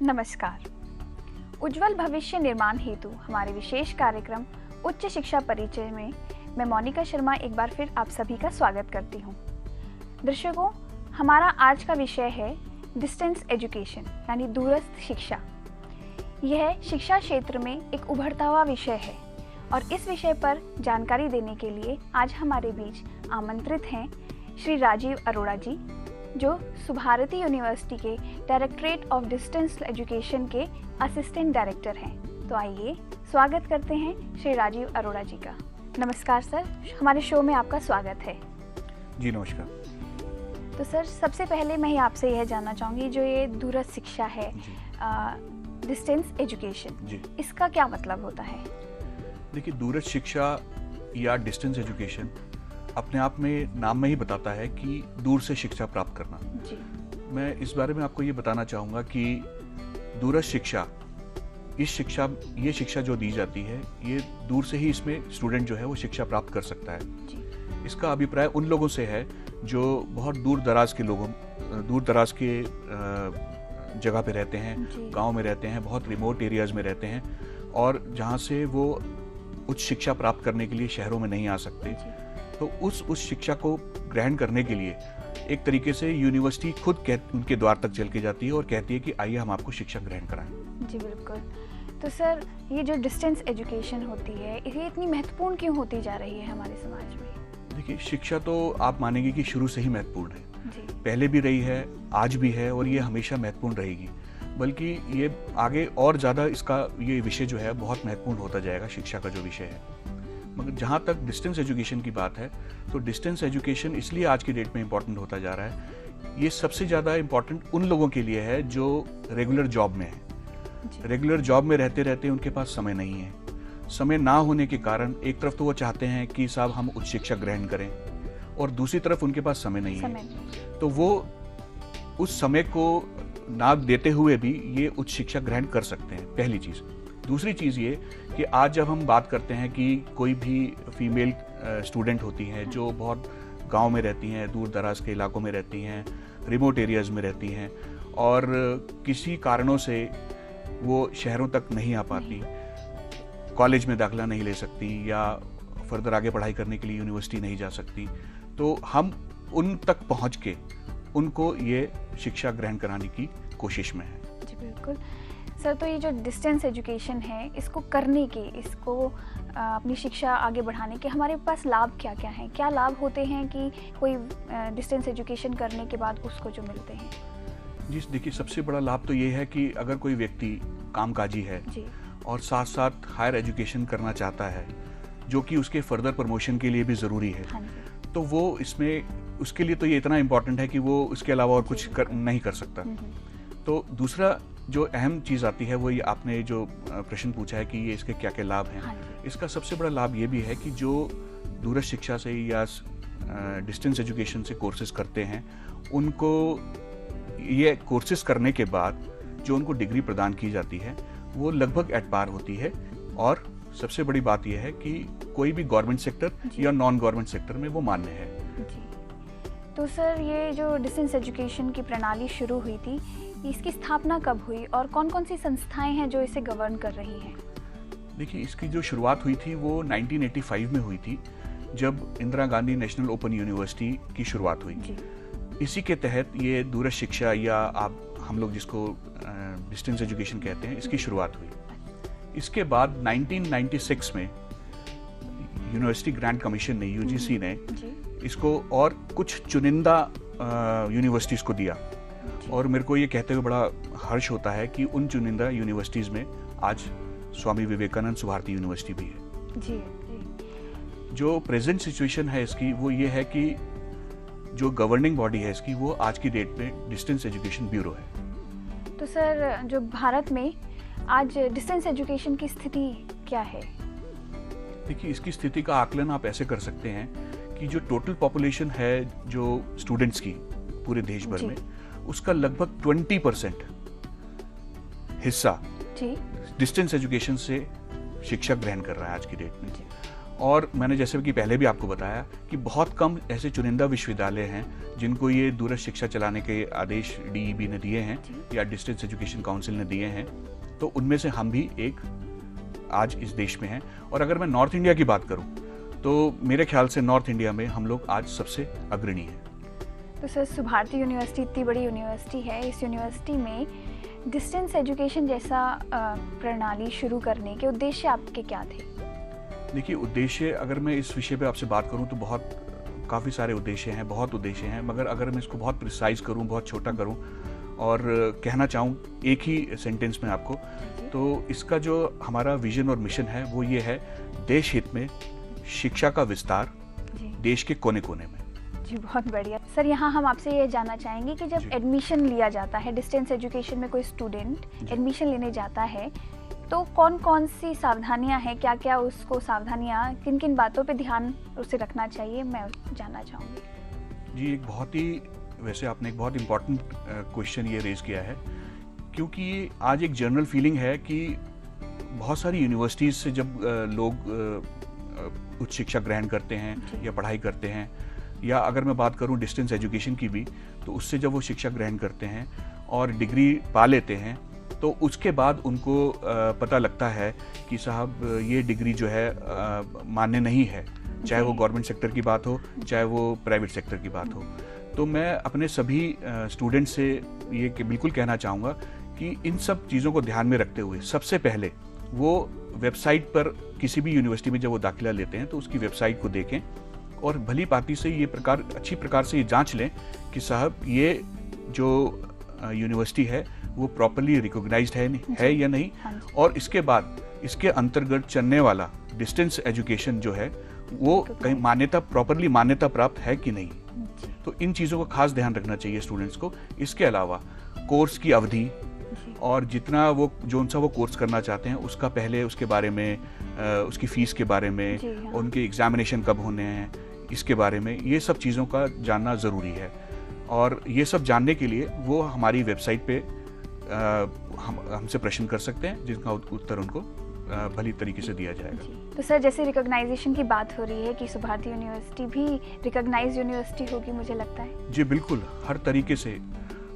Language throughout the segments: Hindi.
नमस्कार। उज्जवल भविष्य निर्माण हेतु हमारे विशेष कार्यक्रम उच्च शिक्षा परिचय में मैं मोनिका शर्मा एक बार फिर आप सभी का स्वागत करती हूँ। दर्शकों, हमारा आज का विषय है डिस्टेंस एजुकेशन यानी दूरस्थ शिक्षा। यह शिक्षा क्षेत्र में एक उभरता हुआ विषय है और इस विषय पर जानकारी देने के लिए आज हमारे बीच आमंत्रित हैं श्री राजीव अरोड़ा जी, जो सुभारती यूनिवर्सिटी के डायरेक्टरेट ऑफ डिस्टेंस एजुकेशन के असिस्टेंट डायरेक्टर हैं। तो आइए स्वागत करते हैं श्री राजीव अरोड़ा जी का। नमस्कार सर, हमारे शो में आपका स्वागत है। जी नमस्कार। तो सर, सबसे पहले मैं आपसे यह जानना चाहूँगी, जो ये दूरस्थ शिक्षा है, डिस्टेंस एजुकेशन, इसका क्या मतलब होता है? देखिए, दूरस्थ शिक्षा या डिस्टेंस एजुकेशन अपने आप में नाम में ही बताता है कि दूर से शिक्षा प्राप्त करना। जी। मैं इस बारे में आपको ये बताना चाहूँगा कि दूरस्थ शिक्षा, ये शिक्षा जो दी जाती है, ये दूर से ही इसमें स्टूडेंट जो है वो शिक्षा प्राप्त कर सकता है। जी। इसका अभिप्राय उन लोगों से है जो बहुत दूर दराज के जगह पे रहते हैं, गांव में रहते हैं, बहुत रिमोट एरियाज में रहते हैं और जहाँ से वो उच्च शिक्षा प्राप्त करने के लिए शहरों में नहीं आ सकते। तो उस शिक्षा को ग्रहण करने के लिए एक तरीके से यूनिवर्सिटी खुद उनके द्वार तक चल के जाती है और कहती है कि आइए हम आपको शिक्षा ग्रहण कराएं। जी बिल्कुल। तो सर, ये जो डिस्टेंस एजुकेशन होती है, ये इतनी महत्वपूर्ण क्यों होती जा रही है हमारे समाज में? देखिए, शिक्षा तो आप मानेंगे कि शुरू से ही महत्वपूर्ण है। जी। पहले भी रही है, आज भी है और ये हमेशा महत्वपूर्ण रहेगी। बल्कि ये आगे और ज़्यादा इसका ये विषय जो है बहुत महत्वपूर्ण होता जाएगा, शिक्षा का जो विषय है। मगर जहाँ तक डिस्टेंस एजुकेशन की बात है, तो डिस्टेंस एजुकेशन इसलिए आज की डेट में इम्पॉर्टेंट होता जा रहा है। ये सबसे ज़्यादा इम्पॉर्टेंट उन लोगों के लिए है जो रेगुलर जॉब में है। रेगुलर जॉब में रहते रहते उनके पास समय नहीं है। समय ना होने के कारण एक तरफ तो वो चाहते हैं कि साहब हम उच्च शिक्षा ग्रहण करें, और दूसरी तरफ उनके पास समय नहीं है। तो वो उस समय को ना देते हुए भी ये उच्च शिक्षा ग्रहण कर सकते हैं, पहली चीज़। दूसरी चीज़ ये कि आज जब हम बात करते हैं कि कोई भी फीमेल स्टूडेंट होती हैं जो बहुत गांव में रहती हैं, दूर दराज के इलाकों में रहती हैं, रिमोट एरियाज़ में रहती हैं और किसी कारणों से वो शहरों तक नहीं आ पाती, कॉलेज में दाखिला नहीं ले सकती या फर्दर आगे पढ़ाई करने के लिए यूनिवर्सिटी नहीं जा सकती, तो हम उन तक पहुंच के उनको ये शिक्षा ग्रहण कराने की कोशिश में है। जी बिल्कुल सर। तो ये जो डिस्टेंस एजुकेशन है, इसको करने के, इसको अपनी शिक्षा आगे बढ़ाने के हमारे पास लाभ क्या क्या हैं? क्या लाभ होते हैं कि कोई डिस्टेंस एजुकेशन करने के बाद उसको जो मिलते हैं? जी देखिए, सबसे बड़ा लाभ तो ये है कि अगर कोई व्यक्ति कामकाजी है और साथ साथ हायर एजुकेशन करना चाहता है, जो कि उसके फर्दर प्रमोशन के लिए भी ज़रूरी है, तो वो इसमें उसके लिए तो ये इतना इम्पोर्टेंट है कि वो उसके अलावा और कुछ नहीं कर सकता। तो दूसरा जो अहम चीज़ आती है वो ये आपने जो प्रश्न पूछा है कि ये इसके क्या क्या लाभ हैं। इसका सबसे बड़ा लाभ ये भी है कि जो दूरस्थ शिक्षा से या डिस्टेंस एजुकेशन से कोर्सेज करते हैं, उनको ये कोर्सेज करने के बाद जो उनको डिग्री प्रदान की जाती है वो लगभग एट पार होती है। और सबसे बड़ी बात यह है कि कोई भी गवर्नमेंट सेक्टर या नॉन गवर्नमेंट सेक्टर में वो मान्य है। तो सर, ये जो डिस्टेंस एजुकेशन की प्रणाली शुरू हुई थी, इसकी स्थापना कब हुई और कौन कौन सी संस्थाएं हैं जो इसे गवर्न कर रही हैं? देखिए, इसकी जो शुरुआत हुई थी वो 1985 में हुई थी, जब Indira Gandhi national open university की शुरुआत हुई। इसी के तहत ये दूरस्थ शिक्षा या हम लोग जिसको डिस्टेंस एजुकेशन कहते हैं, इसकी शुरुआत हुई। इसके बाद 1996 में यूनिवर्सिटी ग्रांट कमीशन ने, यूजीसी ने इसको और कुछ चुनिंदा यूनिवर्सिटीज़ को दिया। और मेरे को ये कहते हुए बड़ा हर्ष होता है कि उन चुनिंदा यूनिवर्सिटीज़ में आज स्वामी विवेकानंद सुभारती यूनिवर्सिटी भी है। जी। जो प्रेजेंट सिचुएशन है इसकी वो ये है कि जो गवर्निंग बॉडी है इसकी, वो आज की डेट में डिस्टेंस एजुकेशन ब्यूरो है। तो सर, जो भारत में आज डिस्टेंस एजुकेशन की स्थिति क्या है? देखिए, इसकी स्थिति का आकलन आप ऐसे कर सकते हैं कि जो टोटल पॉपुलेशन है जो स्टूडेंट्स की पूरे देश भर में, उसका लगभग 20% हिस्सा डिस्टेंस एजुकेशन से शिक्षा ग्रहण कर रहा है आज की डेट में। और मैंने जैसे कि पहले भी आपको बताया कि बहुत कम ऐसे चुनिंदा विश्वविद्यालय हैं जिनको ये दूरस्थ शिक्षा चलाने के आदेश DEB ने दिए हैं या डिस्टेंस एजुकेशन काउंसिल ने दिए हैं, तो उनमें से हम भी एक आज इस देश में हैं। और अगर मैं नॉर्थ इंडिया की बात करूं तो मेरे ख्याल से नॉर्थ इंडिया में हम लोग आज सबसे अग्रणी हैं। तो सर, सुभारती यूनिवर्सिटी इतनी बड़ी यूनिवर्सिटी है, इस यूनिवर्सिटी में डिस्टेंस एजुकेशन जैसा प्रणाली शुरू करने के उद्देश्य आपके क्या थे? देखिए, उद्देश्य अगर मैं इस विषय पे आपसे बात करूं तो काफ़ी सारे उद्देश्य हैं, बहुत उद्देश्य हैं, मगर अगर मैं इसको बहुत प्रिसाइज करूं, बहुत छोटा करूं और कहना चाहूं एक ही सेंटेंस में आपको, तो इसका जो हमारा विजन और मिशन है वो ये है, देश हित में शिक्षा का विस्तार देश के कोने कोने में। जी, बहुत बढ़िया सर। यहाँ हम आपसे ये जानना चाहेंगे कि जब एडमिशन लिया जाता है डिस्टेंस एजुकेशन में, कोई स्टूडेंट एडमिशन लेने जाता है तो कौन कौन सी सावधानियाँ हैं, क्या क्या उसको सावधानियाँ, किन किन बातों पे ध्यान उसे रखना चाहिए, मैं जानना चाहूँगी। जी, वैसे आपने एक बहुत इम्पोर्टेंट क्वेश्चन ये रेज किया है, क्योंकि आज एक जनरल फीलिंग है कि बहुत सारी यूनिवर्सिटीज़ से जब लोग उच्च शिक्षा ग्रहण करते हैं या पढ़ाई करते हैं, या अगर मैं बात करूं डिस्टेंस एजुकेशन की भी, तो उससे जब वो शिक्षा ग्रहण करते हैं और डिग्री पा लेते हैं तो उसके बाद उनको पता लगता है कि साहब ये डिग्री जो है मान्य नहीं है, चाहे वो गवर्नमेंट सेक्टर की बात हो, चाहे वो प्राइवेट सेक्टर की बात हो। तो मैं अपने सभी स्टूडेंट्स से ये बिल्कुल कहना चाहूँगा कि इन सब चीज़ों को ध्यान में रखते हुए सबसे पहले वो वेबसाइट पर, किसी भी यूनिवर्सिटी में जब वो दाखिला लेते हैं तो उसकी वेबसाइट को देखें और भली भांति से अच्छी प्रकार से ये जांच लें कि साहब ये जो यूनिवर्सिटी है वो प्रॉपर्ली रिकॉग्नाइज्ड है या नहीं, और इसके बाद इसके अंतर्गत चलने वाला डिस्टेंस एजुकेशन जो है वो कहीं प्रॉपर्ली मान्यता प्राप्त है कि नहीं। तो इन चीज़ों का खास ध्यान रखना चाहिए स्टूडेंट्स को। इसके अलावा कोर्स की अवधि और जितना वो जोन सा वो कोर्स करना चाहते हैं उसका पहले उसके बारे में, उसकी फीस के बारे में, उनके एग्जामिनेशन कब होने हैं इसके बारे में, ये सब चीज़ों का जानना ज़रूरी है। और ये सब जानने के लिए वो हमारी वेबसाइट पे हमसे प्रश्न कर सकते हैं, जिसका उत्तर उनको भली तरीके से दिया जाएगा। तो सर, जैसे रिकॉग्नाइजेशन की बात हो रही है कि सुभारती यूनिवर्सिटी भी रिकॉग्नाइज्ड यूनिवर्सिटी होगी, मुझे लगता है। जी बिल्कुल, हर तरीके से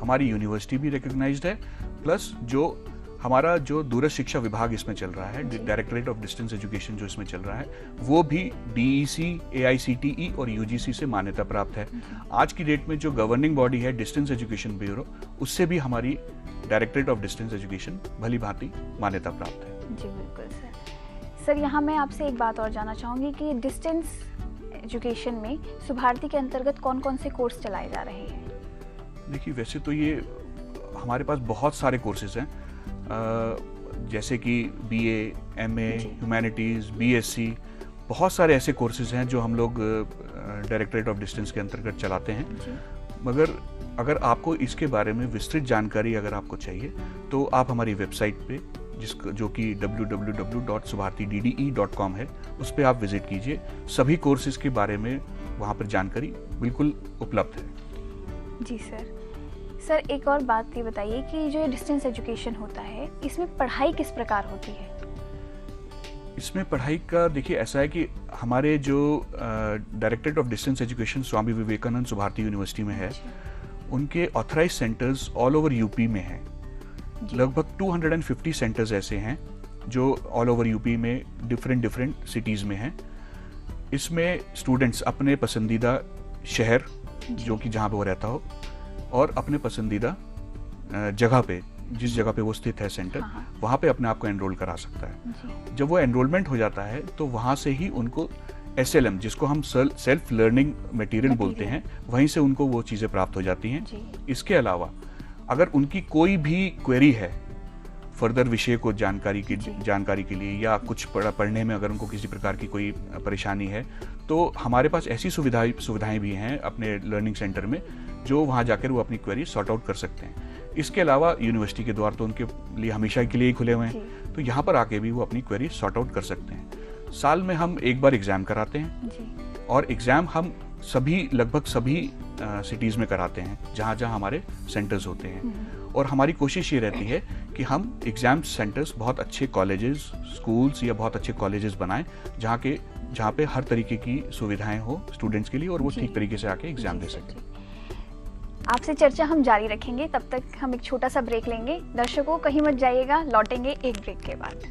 हमारी यूनिवर्सिटी भी रिकॉग्नाइज्ड है, प्लस जो हमारा जो दूरस्थ शिक्षा विभाग इसमें चल रहा है, डायरेक्टरेट ऑफ डिस्टेंस एजुकेशन जो इसमें चल रहा है, वो भी DEC, AICTE और UGC से मान्यता प्राप्त है। आज की डेट में जो गवर्निंग बॉडी है डिस्टेंस एजुकेशन ब्यूरो, उससे भी हमारी डायरेक्टरेट ऑफ डिस्टेंस एजुकेशन भली भांति मान्यता प्राप्त है। जी बिल्कुल सर। सर, यहाँ मैं आपसे एक बात और जानना चाहूँगी कि डिस्टेंस एजुकेशन में सुभारती के अंतर्गत कौन कौन से कोर्स चलाए जा रहे हैं? देखिए, वैसे तो ये हमारे पास बहुत सारे कोर्सेज हैं, जैसे कि BA, MA, ह्यूमैनिटीज़, BSc, बहुत सारे ऐसे कोर्सेज हैं जो हम लोग डायरेक्टरेट ऑफ डिस्टेंस के अंतर्गत चलाते हैं। मगर अगर आपको इसके बारे में विस्तृत जानकारी अगर आपको चाहिए तो आप हमारी वेबसाइट पे, जो कि www.subhartidde.com है, उस पर आप विजिट कीजिए। सभी कोर्सेज के बारे में वहाँ पर जानकारी बिल्कुल उपलब्ध है। जी सर। सर, एक और बात ये बताइए कि जो ये डिस्टेंस एजुकेशन होता है, इसमें पढ़ाई किस प्रकार होती है? इसमें पढ़ाई का देखिए ऐसा है कि हमारे जो directorate of distance education Swami Vivekananda Subharti university में है, उनके authorise centres all over UP में हैं। लगभग 250 सेंटर्स ऐसे हैं जो ऑल ओवर यूपी में डिफरेंट सिटीज़ में हैं। इसमें स्टूडेंट्स अपने पसंदीदा शहर, जो कि जहाँ पे वो रहता हो, और अपने पसंदीदा जगह पे, जिस जगह पे वो स्थित है सेंटर, वहाँ पे अपने आप को एनरोल करा सकता है। जब वो एनरोलमेंट हो जाता है तो वहाँ से ही उनको SLM, जिसको हम सेल्फ लर्निंग मटेरियल बोलते हैं, वहीं से उनको वो चीज़ें प्राप्त हो जाती हैं। इसके अलावा अगर उनकी कोई भी क्वेरी है फर्दर विषय को जानकारी के लिए, या कुछ पढ़ने में अगर उनको किसी प्रकार की कोई परेशानी है, तो हमारे पास ऐसी सुविधाएं भी हैं अपने लर्निंग सेंटर में, जो वहाँ जाकर वो अपनी क्वेरी सॉर्ट आउट कर सकते हैं। इसके अलावा यूनिवर्सिटी के द्वार तो उनके लिए हमेशा के लिए ही खुले हुए हैं, तो यहाँ पर आके भी वो अपनी क्वेरी सॉर्ट आउट कर सकते हैं। साल में हम एक बार एग्ज़ाम कराते हैं, और एग्ज़ाम हम लगभग सभी सिटीज़ में कराते हैं जहाँ हमारे सेंटर्स होते हैं। और हमारी कोशिश ये रहती है कि हम एग्ज़ाम सेंटर्स बहुत अच्छे कॉलेजेस, स्कूल्स या बहुत अच्छे कॉलेजेस बनाएं जहाँ पे हर तरीके की सुविधाएं हो स्टूडेंट्स के लिए और वो जी। ठीक तरीके से आके एग्ज़ाम दे जी, सकें। जी। आपसे चर्चा हम जारी रखेंगे, तब तक हम एक छोटा सा ब्रेक लेंगे। दर्शकों कहीं मत जाइएगा, लौटेंगे एक ब्रेक के बाद।